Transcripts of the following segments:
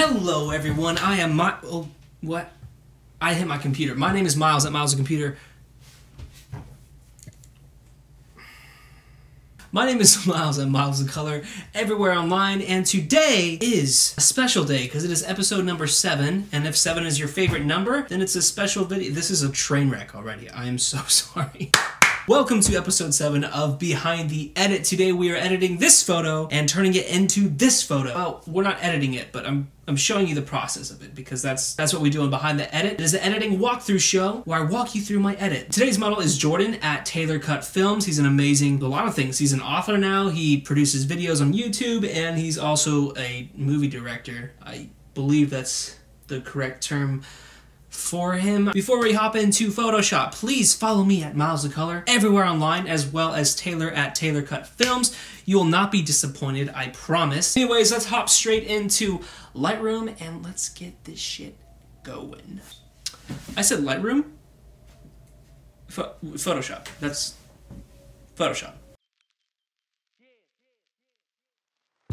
Hello everyone, I am what? I hit my computer. My name is Miles at Miles the Computer. My name is Miles at Miles the Color, everywhere online, and today is a special day because it is episode number 7, and if 7 is your favorite number, then it's a special video. This is a train wreck already. I am so sorry. Welcome to episode 7 of Behind the Edit. Today we are editing this photo and turning it into this photo. Well, we're not editing it, but I'm showing you the process of it because that's what we do in Behind the Edit. It is the editing walkthrough show where I walk you through my edit. Today's model is Jordan at Taylor Cut Films. He's an amazing, a lot of things. He's an author now, he produces videos on YouTube, and he's also a movie director. I believe that's the correct term for him. Before we hop into Photoshop, please follow me at Miles the Color everywhere online, as well as Taylor at Taylor Cut Films. You will not be disappointed, I promise. Anyways, let's hop straight into Lightroom and let's get this shit going. I said Lightroom? Photoshop. That's Photoshop.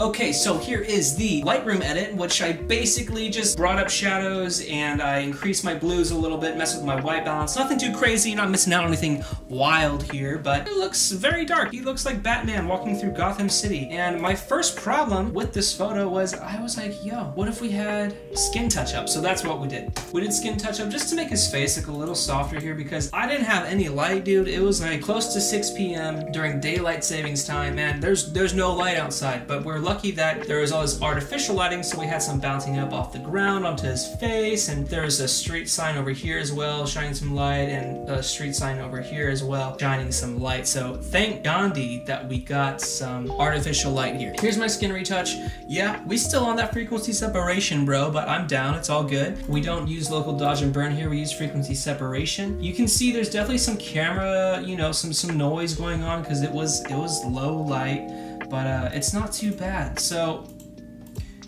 Okay, so here is the Lightroom edit, which I basically just brought up shadows and I increased my blues a little bit, messed with my white balance. Nothing too crazy, not missing out on anything wild here, but it looks very dark. He looks like Batman walking through Gotham City. And my first problem with this photo was, I was like, yo, what if we had skin touch-up? So that's what we did. We did skin touch-up just to make his face look a little softer here because I didn't have any light, dude. It was like close to 6 p.m. during daylight savings time, man. There's no light outside, but we're lucky that there was all this artificial lighting, so we had some bouncing up off the ground onto his face, and there's a street sign over here as well shining some light, and a street sign over here as well shining some light. So thank Gandhi that we got some artificial light here. Here's my skin retouch. Yeah, we still on that frequency separation, bro, but I'm down. It's all good. We don't use local dodge and burn here. We use frequency separation. You can see there's definitely some camera, you know, some noise going on because it was low light. But it's not too bad. So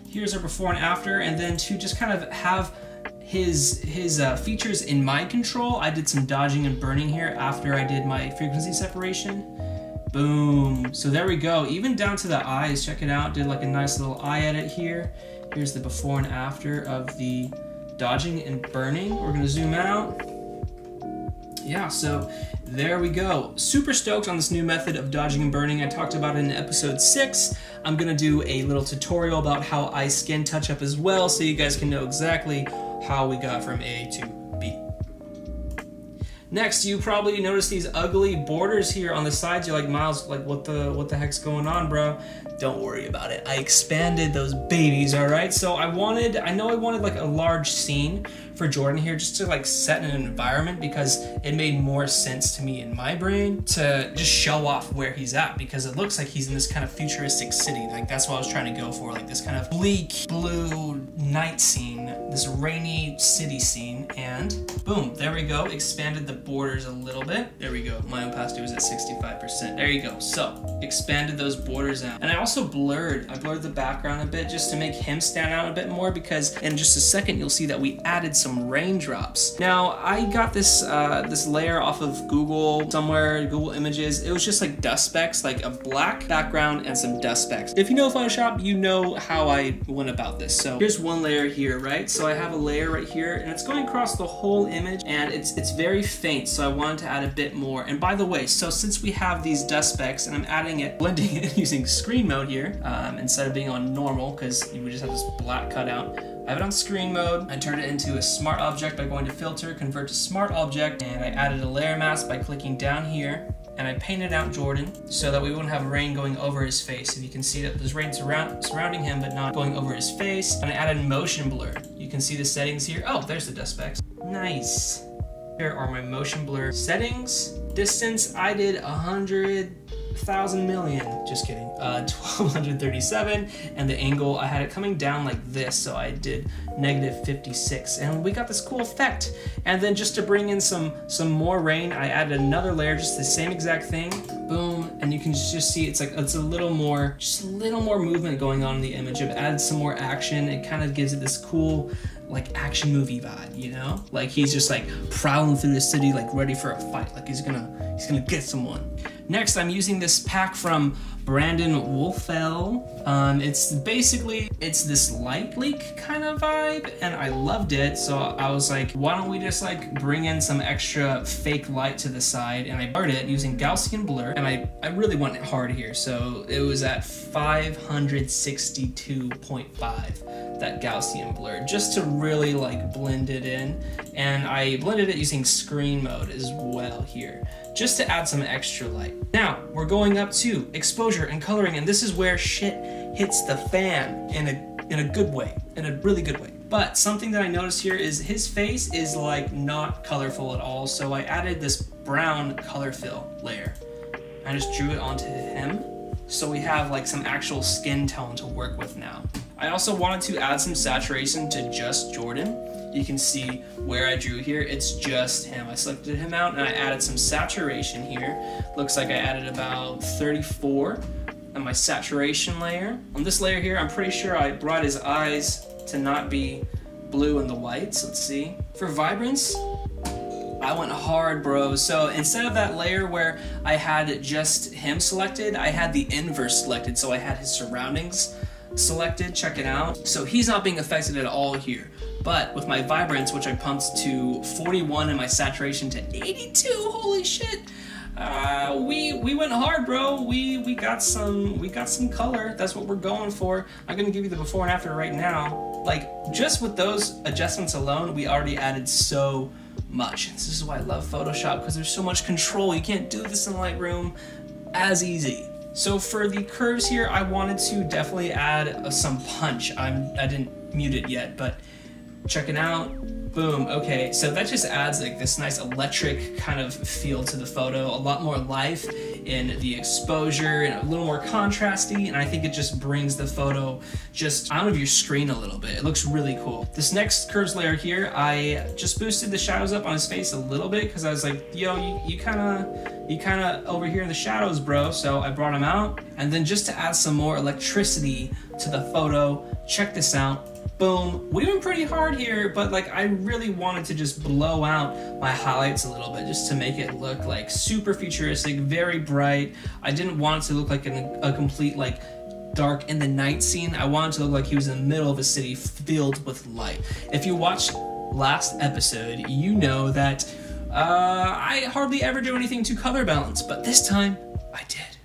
here's our before and after, and then to just kind of have his features in my control, I did some dodging and burning here after I did my frequency separation. Boom. So there we go. Even down to the eyes, check it out. Did like a nice little eye edit here. Here's the before and after of the dodging and burning. We're gonna zoom out. Yeah, so there we go. Super stoked on this new method of dodging and burning. I talked about it in episode 6. I'm gonna do a little tutorial about how I skin touch up as well, so you guys can know exactly how we got from A to B. Next, you probably noticed these ugly borders here on the sides. You're like, Miles, like what the heck's going on, bro? Don't worry about it. I expanded those babies, all right? So I know I wanted like a large scene for Jordan here just to like set an environment because it made more sense to me in my brain to just show off where he's at because it looks like he's in this kind of futuristic city. Like that's what I was trying to go for, like this kind of bleak blue night scene, this rainy city scene, and boom, there we go. Expanded the borders a little bit. There we go. My opacity was at 65%. There you go. So expanded those borders out. And I also blurred the background a bit just to make him stand out a bit more because in just a second you'll see that we added some raindrops. Now I got this this layer off of Google somewhere, Google Images. It was just like dust specks, like a black background and some dust specks. If you know Photoshop, you know how I went about this. So here's one layer here, right? So I have a layer right here and it's going across the whole image and it's very faint, so I wanted to add a bit more. And by the way, so since we have these dust specks and I'm adding it, blending it using screen mode here instead of being on normal because you would just have this black cutout. I have it on screen mode. I turned it into a smart object by going to filter, convert to smart object, and I added a layer mask by clicking down here, and I painted out Jordan so that we wouldn't have rain going over his face. If you can see that there's rain surrounding him but not going over his face. And I added motion blur. You can see the settings here. Oh, there's the dust specks. Nice. Here are my motion blur settings. Distance, I did 100,000 million. Just kidding. 1237, and the angle, I had it coming down like this, so I did -56, and we got this cool effect. And then just to bring in some more rain, I added another layer, just the same exact thing. Boom, and you can just see it's a little more movement going on in the image. I've added some more action. It kind of gives it this cool like action movie vibe, you know? Like he's just like prowling through the city like ready for a fight, like he's gonna get someone. Next, I'm using this pack from Brandon Wolfell. It's basically, it's this light leak kind of vibe, and I loved it, so I was like, why don't we just like bring in some extra fake light to the side, and I blurred it using Gaussian blur, and I really went hard here, so it was at 562.5, that Gaussian blur, just to really like blend it in, and I blended it using screen mode as well here, just to add some extra light. Now, we're going up to exposure and coloring, and this is where shit hits the fan in a good way, in a really good way. But something that I noticed here is his face is like not colorful at all, so I added this brown color fill layer. I just drew it onto him, so we have like some actual skin tone to work with now. I also wanted to add some saturation to just Jordan. You can see where I drew here, it's just him. I selected him out and I added some saturation here. Looks like I added about 34 on my saturation layer. On this layer here, I'm pretty sure I brought his eyes to not be blue in the whites. Let's see. For vibrance, I went hard, bro. So instead of that layer where I had just him selected, I had the inverse selected. So I had his surroundings selected, check it out. So he's not being affected at all here. But with my vibrance, which I pumped to 41 and my saturation to 82, holy shit, we went hard, bro. We got some color. That's what we're going for. I'm gonna give you the before and after right now. Like, just with those adjustments alone, we already added so much. This is why I love Photoshop, because there's so much control. You can't do this in Lightroom as easy. So for the curves here, I wanted to definitely add some punch. I didn't mute it yet, but check it out. Boom. Okay, so that just adds like this nice electric kind of feel to the photo, a lot more life in the exposure and a little more contrasty, and I think it just brings the photo just out of your screen a little bit. It looks really cool. This next curves layer here, I just boosted the shadows up on his face a little bit because I was like, yo, you kind of over here in the shadows, bro. So I brought him out, and then just to add some more electricity to the photo, check this out. Boom. We went pretty hard here, but like I really wanted to just blow out my highlights a little bit just to make it look like super futuristic, very bright. I didn't want it to look like a complete like dark in the night scene. I wanted to look like he was in the middle of a city filled with light. If you watched last episode, you know that I hardly ever do anything to color balance, but this time I did.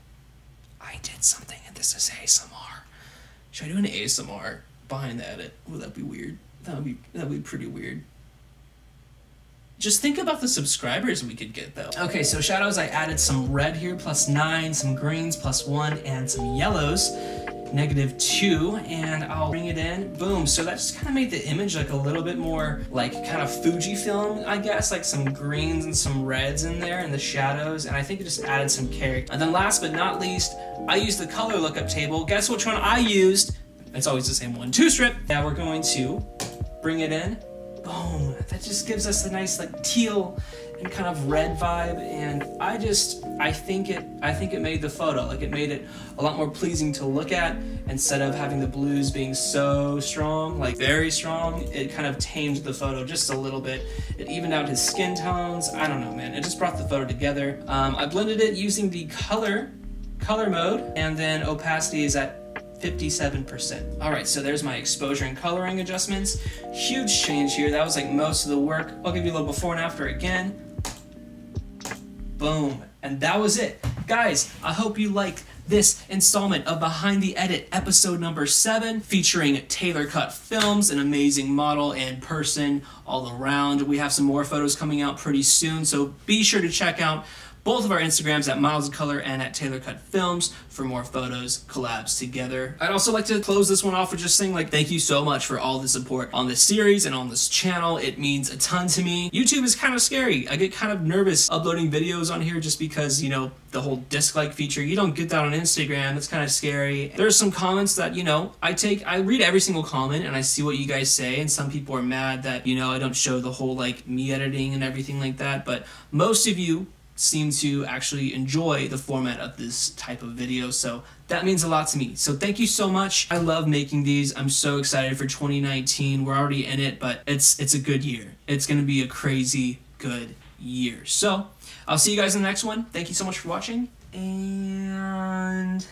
I did something, and this is ASMR. Should I do an ASMR behind the edit? Would that be weird? That'd be pretty weird. Just think about the subscribers we could get though. Okay, so shadows, I added some red here, +9, some greens, +1, and some yellows, -2, and I'll bring it in. Boom. So that just kind of made the image like a little bit more like kind of Fujifilm, I guess, like some greens and some reds in there in the shadows, and I think it just added some character. And then last but not least, I used the color lookup table. Guess which one I used? It's always the same one. 2-strip. Now we're going to bring it in. Boom. That just gives us a nice like teal and kind of red vibe, and I think it made the photo, like it made it a lot more pleasing to look at. Instead of having the blues being so strong, like very strong, it kind of tamed the photo just a little bit. It evened out his skin tones. I don't know, man. It just brought the photo together. I blended it using the color mode, and then opacity is at 57%. Alright, so there's my exposure and coloring adjustments. Huge change here. That was like most of the work. I'll give you a little before and after again. Boom. And that was it. Guys, I hope you liked this installment of Behind the Edit, episode number 7, featuring Taylor Cut Films, an amazing model and person all around. We have some more photos coming out pretty soon, so be sure to check out both of our Instagrams at Miles of Color and at Taylor Cut Films for more photos, collabs together. I'd also like to close this one off with just saying like thank you so much for all the support on this series and on this channel. It means a ton to me. YouTube is kind of scary. I get kind of nervous uploading videos on here just because, you know, the whole disc-like feature, you don't get that on Instagram. It's kind of scary. There's some comments that, you know, I read every single comment and I see what you guys say, and some people are mad that, you know, I don't show the whole like me editing and everything like that, but most of you seem to actually enjoy the format of this type of video, so that means a lot to me. So thank you so much. I love making these. I'm so excited for 2019. We're already in it, but it's a good year. It's gonna be a crazy good year. So I'll see you guys in the next one. Thank you so much for watching, And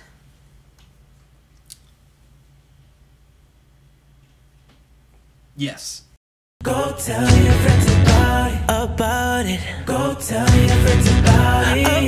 yes. Go tell your friends about it. Go tell your friends about it.